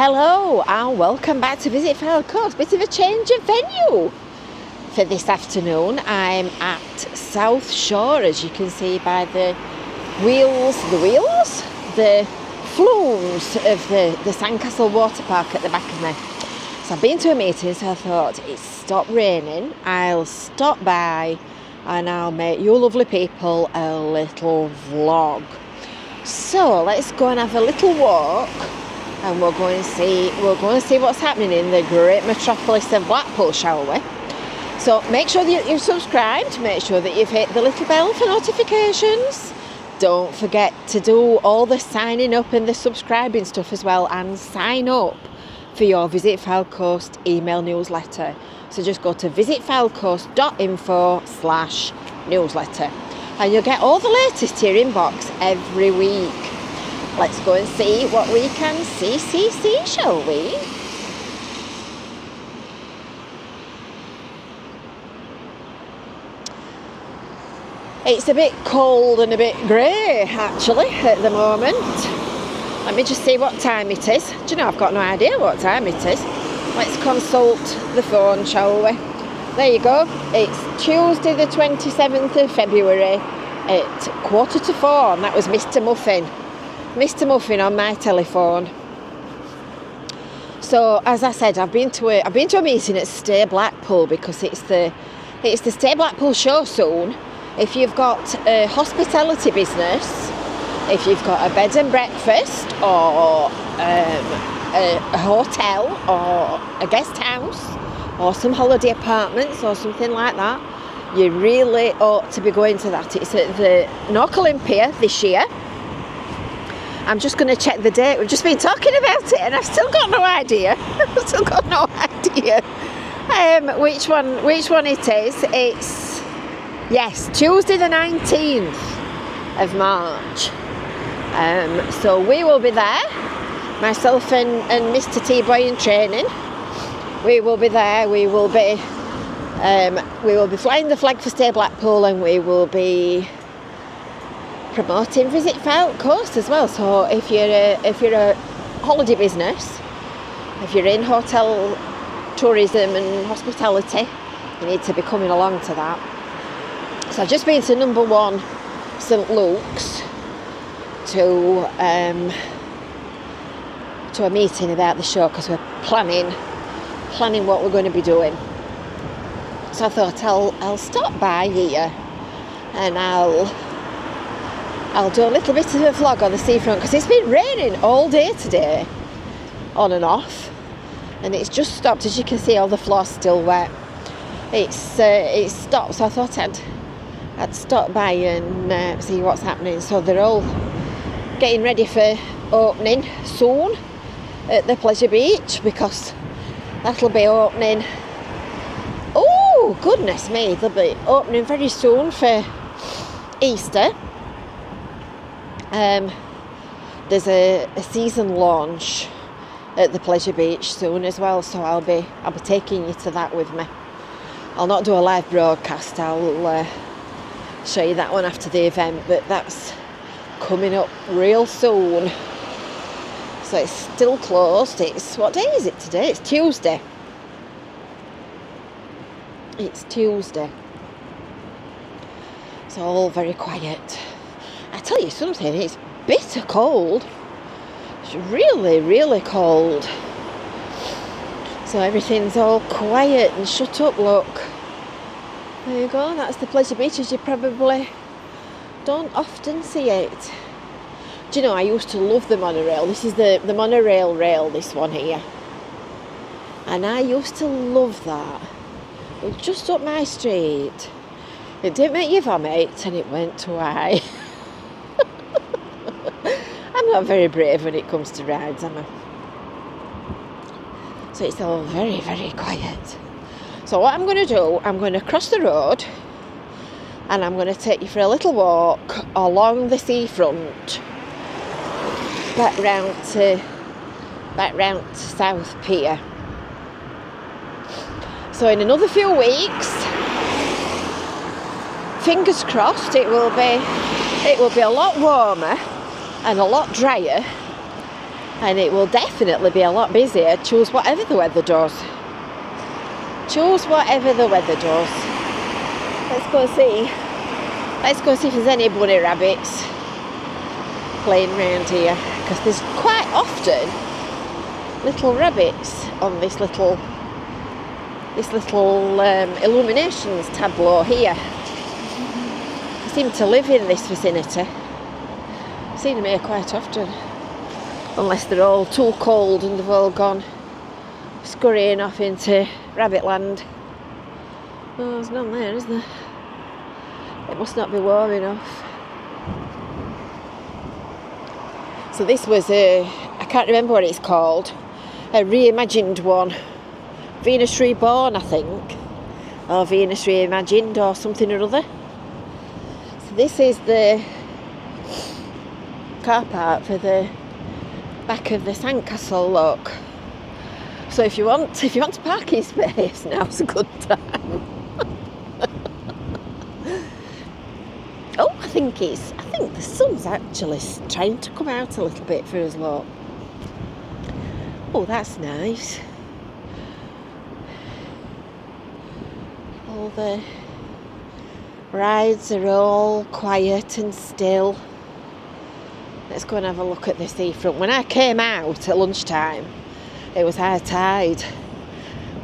Hello and welcome back to Visit Fylde Coast. Bit of a change of venue for this afternoon. I'm at South Shore, as you can see by the flumes of the Sandcastle water park at the back of me. So I've been to a meeting, so I thought it's stopped raining. I'll stop by and I'll make you lovely people a little vlog. So let's go and have a little walk. And we're going to see what's happening in the great metropolis of Blackpool, shall we? So make sure that you're subscribed, make sure that you've hit the little bell for notifications. Don't forget to do all the signing up and the subscribing stuff as well, and sign up for your Visit Fylde Coast email newsletter. So just go to visitfylecoast.info/newsletter and you'll get all the latest to your inbox every week. Let's go and see what we can see, shall we? It's a bit cold and a bit grey, actually, at the moment. Let me just see what time it is. Do you know, I've got no idea what time it is. Let's consult the phone, shall we? There you go. It's Tuesday the 27th of February at 3:45, and that was Mr. Muffin on my telephone. So as I said, I've been to a meeting at Stay Blackpool because it's the Stay Blackpool show soon. If you've got a hospitality business, if you've got a bed and breakfast or a hotel or a guest house or some holiday apartments or something like that, you really ought to be going to that. It's at the Pier this year. I'm just going to check the date. We've just been talking about it and I've still got no idea. Which one it is. It's, yes, Tuesday the 19th of March. So we will be there, myself and Mr. T-Boy in training. We will be there. We will be flying the flag for Stay Blackpool, and we will be promoting Visit Fylde Coast as well. So if you're a holiday business, if you're in hotel tourism and hospitality, you need to be coming along to that. So I've just been to number 1 St Luke's to a meeting about the show because we're planning what we're going to be doing. So I thought I'll stop by here and I'll do a little bit of a vlog on the seafront because it's been raining all day today, on and off, and it's just stopped. As you can see, all the floor's still wet. It's stopped, so I thought I'd stop by and see what's happening. So they're all getting ready for opening soon at the Pleasure Beach because that'll be opening. Oh goodness me, they'll be opening very soon for Easter. There's a season launch at the Pleasure Beach soon as well, so I'll be taking you to that with me. I'll not do a live broadcast, I'll show you that one after the event, but that's coming up real soon. So it's still closed. It's, what day is it today? It's Tuesday. It's Tuesday. It's all very quiet. I tell you something, it's bitter cold. It's really, really cold. So everything's all quiet and shut up, look. There you go, that's the Pleasure Beach, as you probably don't often see it. Do you know, I used to love the monorail. This is the monorail rail, this one here. And I used to love that. It was just up my street. It didn't make you vomit and it went too high. I'm not very brave when it comes to rides, am I? So it's all very, very quiet. So what I'm going to do, I'm going to cross the road and I'm going to take you for a little walk along the seafront back round to South Pier. So in another few weeks, fingers crossed, it will be a lot warmer and a lot drier And it will definitely be a lot busier. Choose whatever the weather does. Choose whatever the weather does. Let's go see. Let's go see if there's any bunny rabbits playing around here, because there's quite often little rabbits on this little illuminations tableau here. I seem to live in this vicinity. I've seen them here quite often, unless they're all too cold and they've all gone scurrying off into rabbit land. Oh, there's none there, is there? It must not be warm enough. So this was I can't remember what it's called, a reimagined one. Venus Reborn, I think. Or Venus Reimagined or something or other. So this is the car park for the back of the sandcastle, look. So if you want a parking space, now's a good time. Oh, I think the sun's actually trying to come out a little bit for us, look. Oh, that's nice. All the rides are all quiet and still. Let's go and have a look at the seafront. When I came out at lunchtime, it was high tide,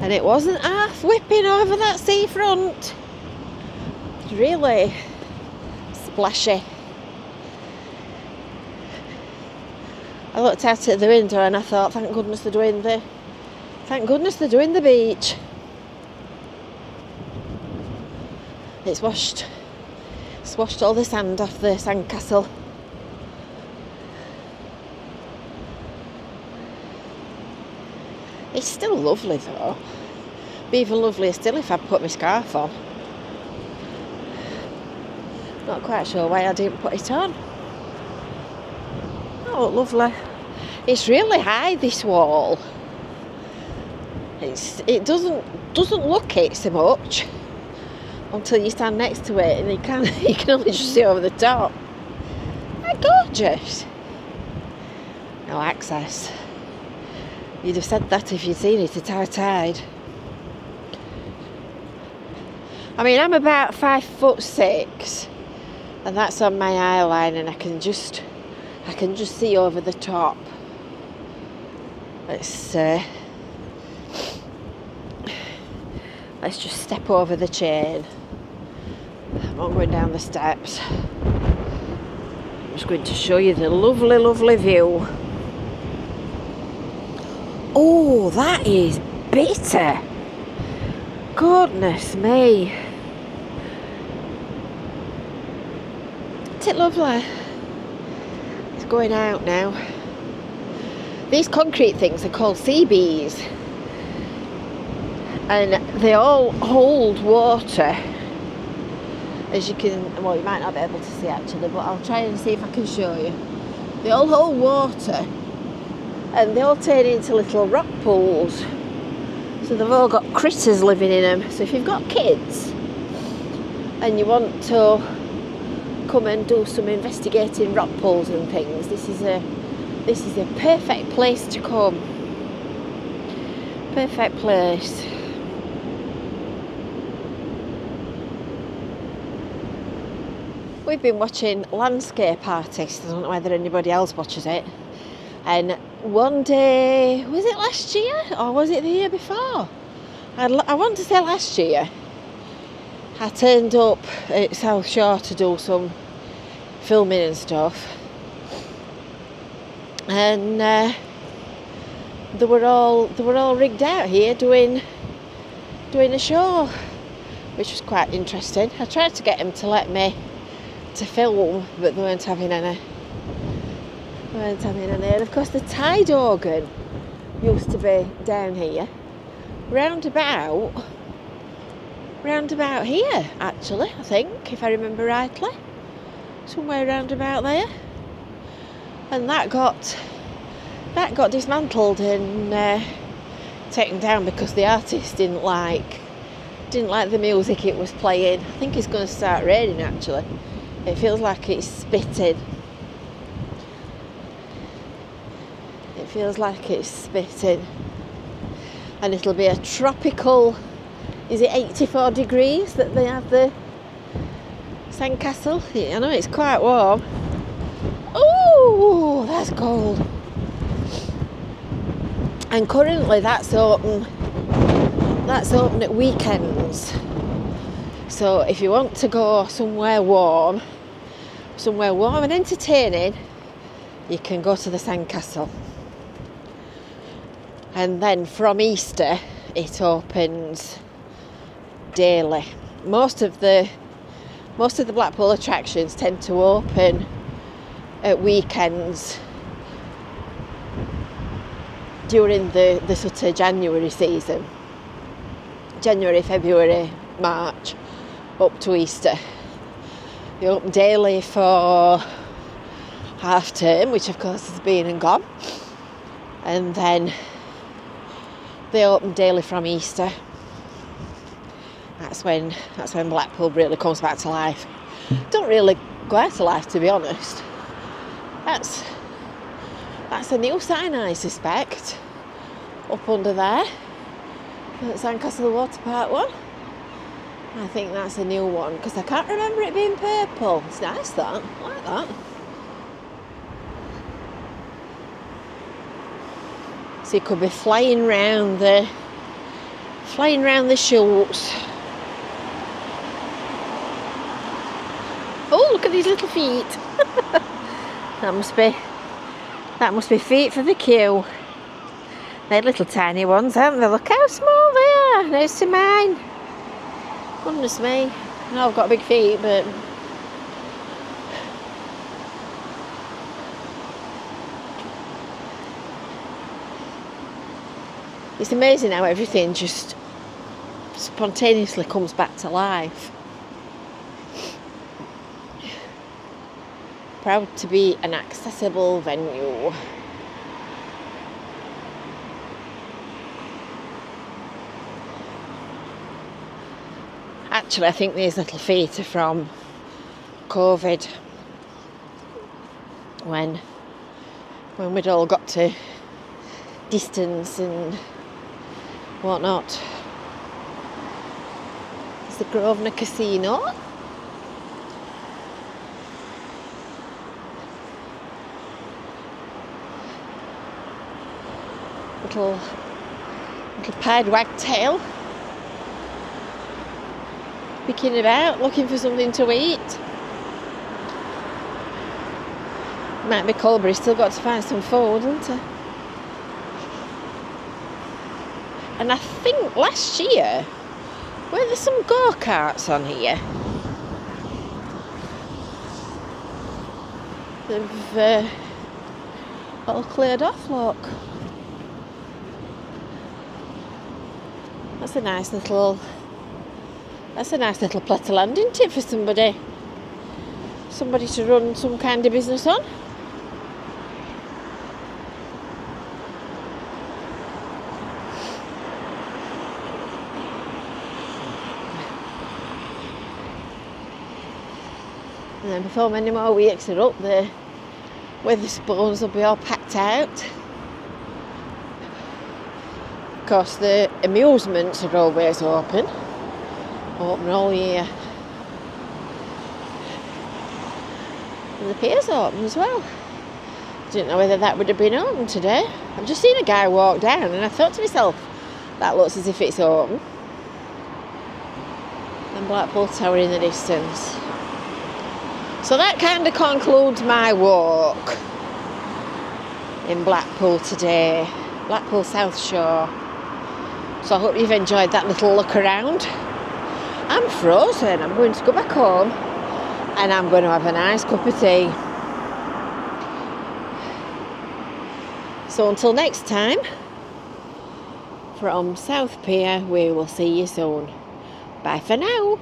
and it wasn't half whipping over that seafront. It's really splashy. I looked out at the window and I thought, thank goodness they're doing the beach. It's washed all the sand off the sandcastle. It's still lovely though. Be even lovelier still if I put my scarf on. Not quite sure why I didn't put it on. Oh, lovely. It's really high, this wall. It doesn't look it so much until you stand next to it, and you can only just see over the top. They're gorgeous. No access. You'd have said that if you'd seen it at high tide. I mean, I'm about 5'6", and that's on my eye line, and I can just see over the top. Let's just step over the chain. I'm not going down the steps. I'm just going to show you the lovely, lovely view. Oh, that is bitter. Goodness me. Isn't it lovely? It's going out now. These concrete things are called sea bees, and they all hold water. As you can, well, you might not be able to see actually, but I'll try and see if I can show you. They all hold water, and they all turn into little rock pools. So they've all got critters living in them. So if you've got kids and you want to come and do some investigating rock pools and things, this is a perfect place to come. Perfect place. We've been watching Landscape Artists. I don't know whether anybody else watches it. And one day, was it last year or was it the year before? I want to say last year. I turned up at South Shore to do some filming and stuff. And they were all rigged out here doing a show, which was quite interesting. I tried to get them to let me to film, but they weren't having any. And of course the tide organ used to be down here, round about here actually, I think, if I remember rightly, somewhere round about there. And that got dismantled and taken down because the artist didn't like the music it was playing. I think it's going to start raining actually. It feels like it's spitting. It Feels like it's spitting. And it'll be a tropical, is it 84 degrees that they have the sandcastle? I know it's quite warm. Oh, that's cold. And currently that's open at weekends. So if you want to go somewhere warm and entertaining, you can go to the sandcastle. And then from Easter it opens daily. Most of the Blackpool attractions tend to open at weekends during the sort of January season. January, February, March, up to Easter. They open daily for half term, which of course has been and gone. And then they open daily from Easter. That's when Blackpool really comes back to life. Don't really go out to life, to be honest. That's a new sign, I suspect, up under there at Sandcastle Water Park one. I think that's a new one because I can't remember it being purple. It's nice, that. I like that. So you could be flying round the shorts. Oh, look at these little feet. That must be feet for the queue. They're little tiny ones, aren't they? Look how small they are. Next to mine. Goodness me. I know I've got big feet, but it's amazing how everything just spontaneously comes back to life. Proud to be an accessible venue. Actually, I think these little feet are from COVID, when we'd all got to distance and whatnot. It's the Grosvenor Casino. Little pied wagtail picking about, looking for something to eat. Might be cold, but he's still got to find some food, hasn't he? And I think last year, were there some go-karts on here? They've all cleared off, look. That's a nice little plot of land, isn't it, for somebody to run some kind of business on? And then before many more weeks are up, the Wetherspoons will be all packed out. Of course, the amusements are always open all year. And the Pier's open as well. Didn't know whether that would have been open today. I've just seen a guy walk down and I thought to myself, that looks as if it's open. And Blackpool Tower in the distance. So that kind of concludes my walk in Blackpool today. Blackpool South Shore. So I hope you've enjoyed that little look around. I'm frozen. I'm going to go back home and I'm going to have a nice cup of tea. So until next time, from South Pier, we will see you soon. Bye for now.